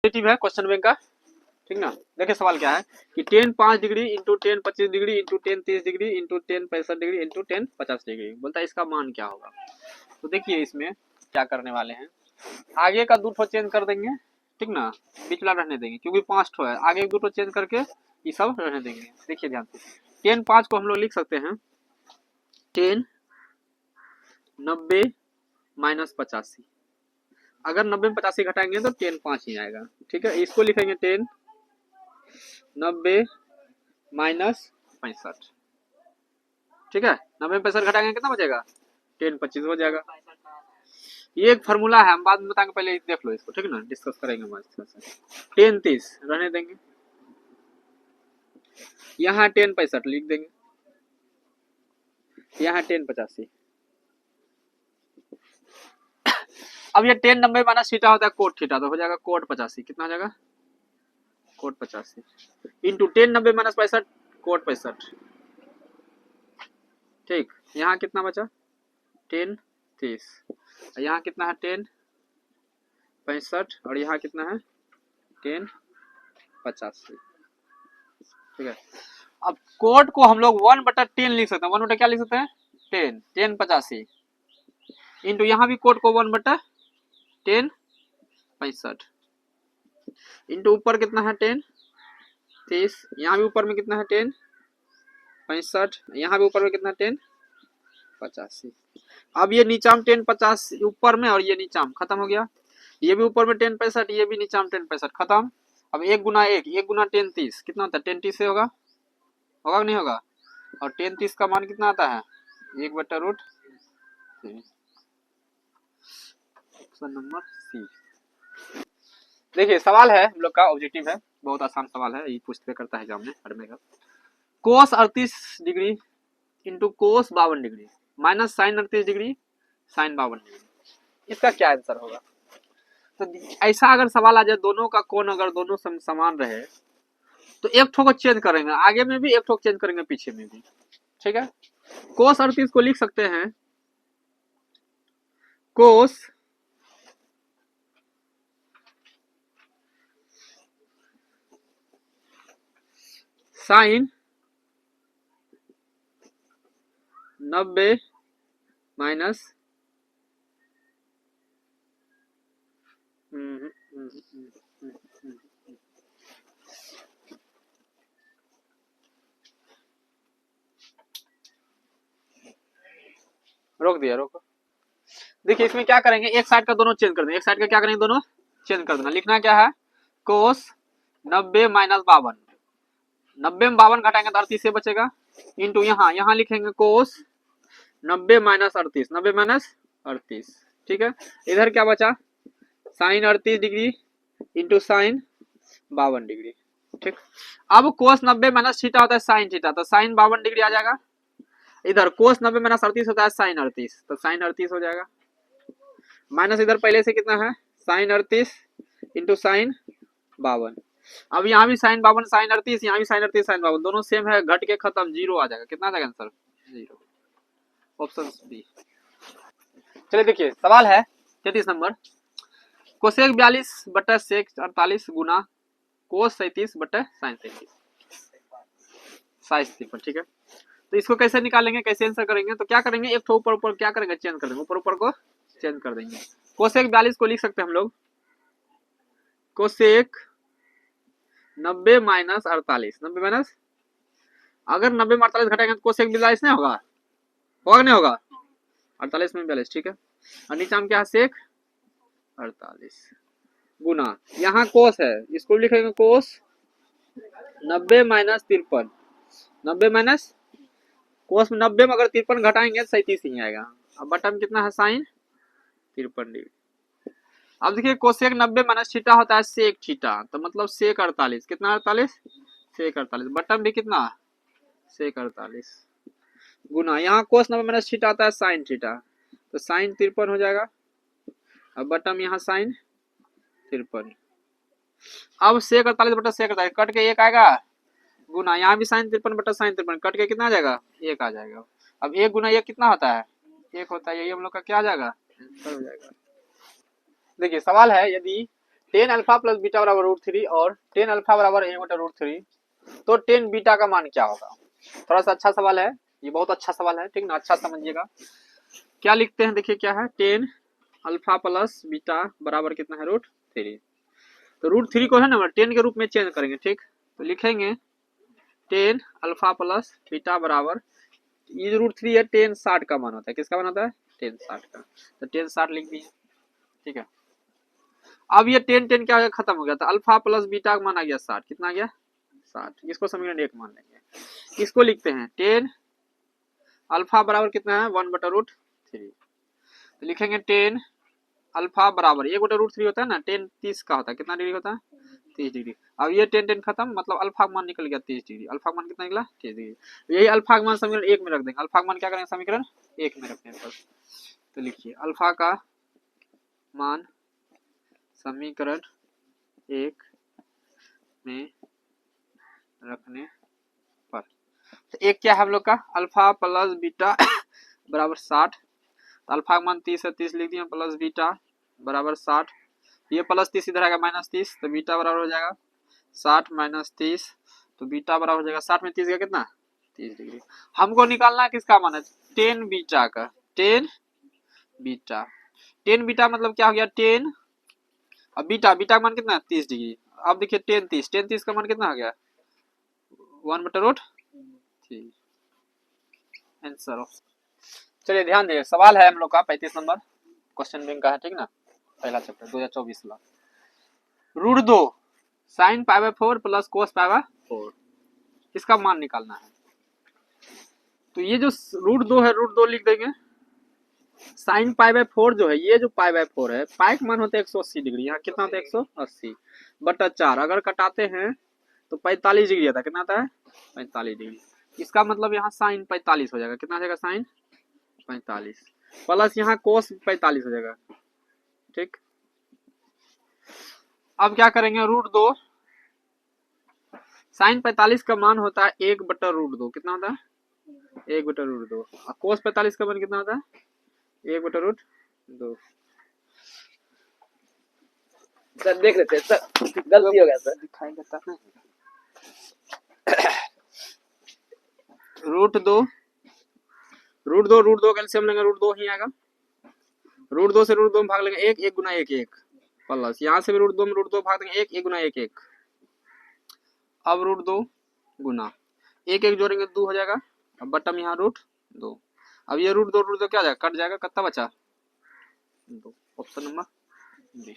Positive है question bank का, ठीक ना। देखिए सवाल क्या है कि 10 5 degree into 10 25 degree into 10 30 degree into 10 65 degree into 10 50 degree, बोलता है इसका मान क्या होगा। तो देखिए इसमें क्या करने वाले हैं, आगे का 2 ठो चेंज कर देंगे, ठीक ना, पिछला रहने देंगे क्योंकि 5 ठो है, आगे 2 ठो चेंज करके ये सब रहने देंगे। देखिए ध्यान से 10 5 को हम लोग लिख सकते हैं 10 90 माइनस 85, अगर 90 में 85 घटाएंगे तो 10 5 ही आएगा, ठीक है। इसको लिखेंगे 10 90 माइनस 65, ठीक है। 90 में 65 घटाएंगे कितना बचेगा 10 25 हो जाएगा। ये एक फार्मूला है, हम बाद में बताएंगे, पहले देख लो इसको, ठीक है ना, डिस्कस करेंगे हम इसमें से। 10 30 रहने देंगे, यहाँ 10 65 लिख देंगे, यहाँ 10 85। अब ये 10 90 माइनस थीटा होता है कोट थीटा, तो हो जाएगा कोट 85, कितना हो जाएगा कोट 85 इंटू 10 90 माइनस 65 कोट 65, ठीक। यहाँ कितना बचा 10 30, यहाँ कितना है 10 65 और यहाँ कितना है 10 85, ठीक है। अब कोट को हम लोग 1/10 लिख सकते हैं, 1/10 क्या लिख सकते हैं 10 10 85 इंटू यहाँ भी कोट को 1/10 65 इंटू ऊपर कितना है 10 30, यहाँ भी ऊपर में कितना है 10 65, यहाँ भी ऊपर में कितना 10 85। अब ये नीचा में 10 50 ऊपर में और ये नीचा में खत्म हो गया, ये भी ऊपर में 10 65 ये भी नीचा में 10 65 खत्म। अब 1 गुना 1 गुना 10 30 कितना होता है 10 30 से होगा कि नहीं होगा, और 10 30 का मान कितना आता है 1/√3, ऑप्शन नंबर सी। देखिए सवाल है हम लोग का ऑब्जेक्टिव है, बहुत आसान सवाल है, ये पूछते करता है एग्जाम में हर में। Cos 38 degree into cos 52 degree minus sine 38 degree sine 52 degree, इसका क्या आंसर होगा। तो ऐसा अगर सवाल आ जाए दोनों का कोण अगर दोनों समान रहे तो एक ठो को चेंज करेंगे, आगे में भी एक ठो चेंज करेंगे पीछे में भी, ठीक है। कोस 38 को लिख सकते हैं कोस साइन 90 माइनस रोक दिया, रोको। देखिए इसमें क्या करेंगे, एक साइड का दोनों चेंज कर देंगे, एक साइड का क्या करेंगे दोनों चेंज कर देना। लिखना क्या है कोस 90 माइनस 52, 90 में 52 घटाएंगे तो 38 से बचेगा, इंटू यहाँ लिखेंगे कोस 90 माइनस 38, 90 माइनस 38, ठीक है। इधर क्या बचा sine 38 degree into sine 52 degree, ठीक। अब कोस 90 माइनस थीटा होता है साइन थीटा, तो साइन 52 डिग्री आ जाएगा। इधर कोस 90 माइनस 38 होता है साइन 38, तो साइन 38 हो जाएगा। माइनस इधर पहले से कितना है साइन 38 इंटू साइन 52, अब यहाँ भी साइन 52 साइन 38, यहाँ भी साइन 38 साइन 52, दोनों सेम है, घट के खत्म, जीरो आ जाएगा। कितना आ जाएगा आंसर 0, ऑप्शन बी। चलिए देखिए सवाल है 33 नंबर, कोसेक 42 बटा सेक 48 गुना कोस 37 बटा साइन 37 साइज 53, ठीक है। तो इसको कैसे निकालेंगे, कैसे आंसर करेंगे, तो क्या करेंगे एक ठो ऊपर क्या करेंगे चेंज कर देंगे, ऊपर को चेंज कर देंगे। कोसेक 42 को लिख सकते हैं हम लोग कोसेक 90 माइनस 48, 90 माइनस, अगर 90 में 48 घटाएंगे तो कोसेक 42 नहीं होगा, होगा नहीं होगा 48 में 42, ठीक है। और नीचे में क्या है सेक 48 गुना यहाँ कोस है, इसको लिखेंगे कोस 90 माइनस 53, 90 माइनस कोस में 90 में अगर 53 घटाएंगे तो 37 ही आएगा। अब बटा में कितना है साइन 53 डिग्री। अब देखिए कोसेक 90 माइनस थीटा होता है सेक थीटा, तो मतलब सेक 48, कितना 48 सेक 48, बटन भी कितना सेक 48 गुना यहाँ कोस 90 माइनस थीटा आता है साइन थीटा, तो साइन 53 हो जाएगा। अब बटन यहाँ साइन 53, अब सेक 48 बटा सेक 48 कट के 1 आएगा गुना यहाँ भी साइन 53 बटा साइन 53 कट के कितना आ जाएगा 1 आ जाएगा। अब 1 गुना 1 कितना होता है 1 होता है, यही हम लोग का क्या आ जाएगा आंसर हो जाएगा। देखिए सवाल है यदि टेन अल्फा प्लस बीटा बराबर रूट थ्री और टेन अल्फा बराबर एक बटा रूट थ्री, तो टेन बीटा का मान क्या होगा? थोड़ा सा अच्छा सवाल है ये, बहुत अच्छा सवाल है, ठीक ना, अच्छा समझिएगा। क्या लिखते हैं, देखिए क्या है, टेन अल्फा प्लस बीटा बराबर कितना है, रूट थ्री। तो रूट थ्री को है ना टेन के रूप में चेंज करेंगे, ठीक, तो लिखेंगे टेन अल्फा प्लस बीटा बराबर, ये जो रूट थ्री है टेन 60 का मान होता है, किसका मान होता है, टेन 60 का, तो टेन 60 लिख दिए, ठीक है। अब ये टेन टेन क्या हो गया, खत्म हो गया, तो अल्फा प्लस बीटा का मान आ गया 60, कितना आ गया 60, इसको समीकरण एक मान लेंगे। इसको लिखते हैं टेन अल्फा बराबर कितना है, वन बटा रूट थ्री, तो लिखेंगे टेन अल्फा बराबर एक बटा रूट थ्री होता है ना, टेन 30 का होता है, कितना डिग्री होता है, 30 डिग्री। अब ये टेन टेन खत्म, मतलब अल्फा का मान निकल गया 30 डिग्री, अल्फा का मान कितना निकला, 30 डिग्री। यही अल्फा का मान समीकरण एक में रख देंगे, अल्फा का मान क्या करेंगे, समीकरण एक में रखने पर, तो लिखिए अल्फा का मान समीकरण एक में रखने पर, तो एक क्या है हम लोग का, अल्फा प्लस बीटा बराबर 60, तो अल्फा का मान 30 है, 30 लिख दिया, प्लस बीटा बराबर 60, ये प्लस 30 इधर आएगा माइनस 30, तो बीटा बराबर हो जाएगा 60 माइनस 30, तो बीटा बराबर हो जाएगा 60 में 30 का कितना, 30 डिग्री। हमको निकालना है किसका मान है, टेन बीटा का, टेन बीटा, टेन बीटा मतलब क्या हो गया, टेन, अब बीटा, बीटा का मान कितना, 30 डिग्री। अब देखिए टेन 30, टेन 30 का मान कितना हो गया, वन बटा रूट थ्री, आंसर। चलिए ध्यान दीजिए, सवाल है हम लोग का 35 नंबर, क्वेश्चन बैंक का है, ठीक ना, पहला चैप्टर 2024 ला, रूट दो sine pi by 4 plus cos pi by 4, इसका मान निकालना है। तो ये जो रूट दो है, रूट दो लिख देंगे, साइन पाई बाय 4 जो है, ये जो पाई बाय 4 है, पाई का मान होता है 180 डिग्री, यहाँ कितना होता है 180 बटा 4, अगर कटाते हैं तो 45 डिग्री आता है, कितना आता है 45 डिग्री, इसका मतलब यहाँ साइन 45 हो जाएगा, कितना हो जाएगा साइन 45, प्लस यहाँ कोस 45 हो जाएगा, ठीक। अब क्या करेंगे, रूट दो साइन 45 का मान होता है एक बटा रूट दो, कितना होता है एक बटा रूट दो, और कोस 45 का मान कितना होता है एक बटा रूट दो। सर देख लेते हैं सर, गलती हो गया सर, दिखाई देता है रूट दो कैल्सियम लेंगे, रूट दो ही आएगा, रूट दो से रूट दो में भाग लेंगे एक, एक गुना एक एक, प्लस यहाँ से भी रूट दो में रूट दो भाग देंगे एक, एक गुना एक एक, अब रूट दो गुना एक एक जोड़ेंगे दो हो जाएगा, अब बटम यहाँ रूट दो, अब ये रूट दो क्या जाएगा, कट जाएगा, कितना बचा दो, ऑप्शन नंबर बी।